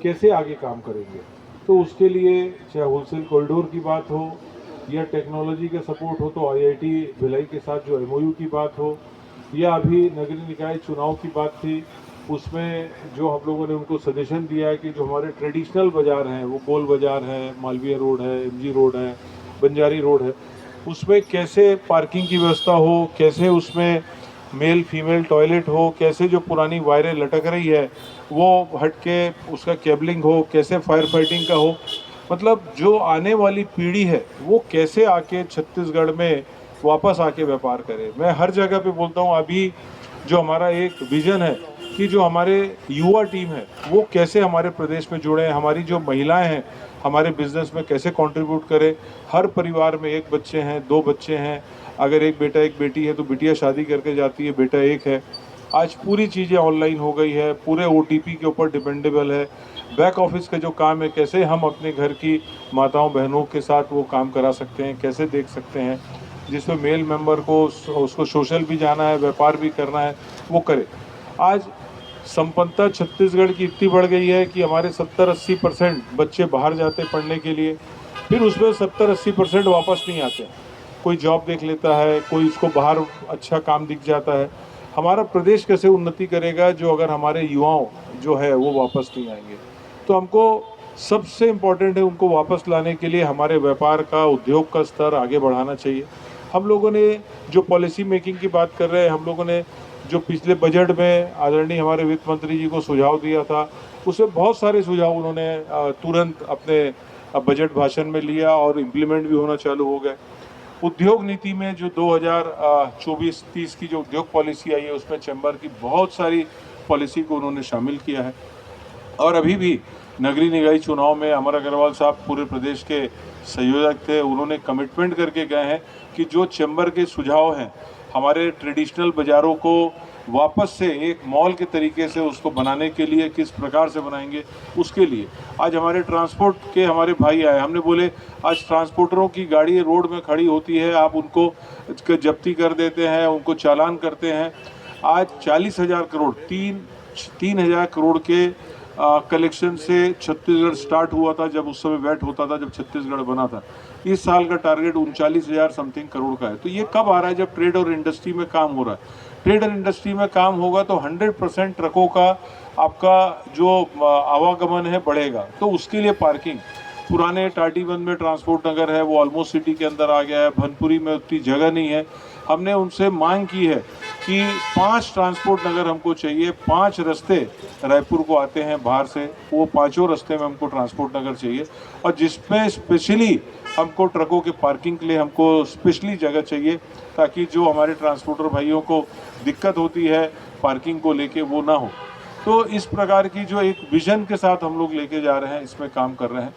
कैसे आगे काम करेंगे। तो उसके लिए चाहे होलसेल कॉरिडोर की बात हो या टेक्नोलॉजी का सपोर्ट हो तो आईआईटी भिलाई के साथ जो एमओयू की बात हो, या अभी नगरीय निकाय चुनाव की बात थी, उसमें जो हम लोगों ने उनको सजेशन दिया है कि जो हमारे ट्रेडिशनल बाज़ार हैं, वो गोल बाज़ार है, मालवीय रोड है, एमजी रोड है, बंजारी रोड है, उसमें कैसे पार्किंग की व्यवस्था हो, कैसे उसमें मेल फीमेल टॉयलेट हो, कैसे जो पुरानी वायरें लटक रही है वो हट के उसका केबलिंग हो, कैसे फायर फाइटिंग का हो। मतलब जो आने वाली पीढ़ी है वो कैसे आके छत्तीसगढ़ में वापस आके व्यापार करे। मैं हर जगह पे बोलता हूँ, अभी जो हमारा एक विजन है कि जो हमारे युवा टीम है वो कैसे हमारे प्रदेश में जुड़े, हमारी जो महिलाएं हैं हमारे बिजनेस में कैसे कंट्रीब्यूट करें। हर परिवार में एक बच्चे हैं, दो बच्चे हैं, अगर एक बेटा एक बेटी है तो बिटिया शादी करके जाती है, बेटा एक है। आज पूरी चीज़ें ऑनलाइन हो गई है, पूरे ओटीपी के ऊपर डिपेंडेबल है। बैक ऑफिस का जो काम है कैसे हम अपने घर की माताओं बहनों के साथ वो काम करा सकते हैं, कैसे देख सकते हैं, जिसमें मेल मेंबर को उसको सोशल भी जाना है, व्यापार भी करना है, वो करे। आज संपन्नता छत्तीसगढ़ की इतनी बढ़ गई है कि हमारे 70-80% बच्चे बाहर जाते पढ़ने के लिए, फिर उसमें 70-80% वापस नहीं आते। कोई जॉब देख लेता है, कोई इसको बाहर अच्छा काम दिख जाता है। हमारा प्रदेश कैसे उन्नति करेगा जो अगर हमारे युवाओं जो है वो वापस नहीं आएंगे। तो हमको सबसे इम्पोर्टेंट है उनको वापस लाने के लिए हमारे व्यापार का, उद्योग का स्तर आगे बढ़ाना चाहिए। हम लोगों ने जो पॉलिसी मेकिंग की बात कर रहे हैं, हम लोगों ने जो पिछले बजट में आदरणीय हमारे वित्त मंत्री जी को सुझाव दिया था, उसमें बहुत सारे सुझाव उन्होंने तुरंत अपने बजट भाषण में लिया और इम्प्लीमेंट भी होना चालू हो गए। उद्योग नीति में जो 2024-30 की जो उद्योग पॉलिसी आई है उसमें चैम्बर की बहुत सारी पॉलिसी को उन्होंने शामिल किया है। और अभी भी नगरीय निकाय चुनाव में अमर अग्रवाल साहब पूरे प्रदेश के संयोजक थे, उन्होंने कमिटमेंट करके गए हैं कि जो चैम्बर के सुझाव हैं हमारे ट्रेडिशनल बाज़ारों को वापस से एक मॉल के तरीके से उसको बनाने के लिए किस प्रकार से बनाएंगे, उसके लिए आज हमारे ट्रांसपोर्ट के हमारे भाई आए, हमने बोले आज ट्रांसपोर्टरों की गाड़ी रोड में खड़ी होती है, आप उनको जब्ती कर देते हैं, उनको चालान करते हैं। आज 40,000 करोड़ 3,000 करोड़ के कलेक्शन से छत्तीसगढ़ स्टार्ट हुआ था, जब उस समय वैट होता था, जब छत्तीसगढ़ बना था। इस साल का टारगेट 39,000 समथिंग करोड़ का है। तो ये कब आ रहा है? जब ट्रेड और इंडस्ट्री में काम हो रहा है। ट्रेड और इंडस्ट्री में काम होगा तो 100% ट्रकों का आपका जो आवागमन है बढ़ेगा। तो उसके लिए पार्किंग, पुराने टाटीबंद में ट्रांसपोर्ट नगर है वो ऑलमोस्ट सिटी के अंदर आ गया है, भनपुरी में उतनी जगह नहीं है। हमने उनसे मांग की है कि 5 ट्रांसपोर्ट नगर हमको चाहिए, 5 रास्ते रायपुर को आते हैं बाहर से, वो पांचों रास्ते में हमको ट्रांसपोर्ट नगर चाहिए, और जिसमें स्पेशली हमको ट्रकों के पार्किंग के लिए हमको स्पेशली जगह चाहिए, ताकि जो हमारे ट्रांसपोर्टर भाइयों को दिक्कत होती है पार्किंग को लेके वो ना हो। तो इस प्रकार की जो एक विजन के साथ हम लोग लेके जा रहे हैं, इसमें काम कर रहे हैं।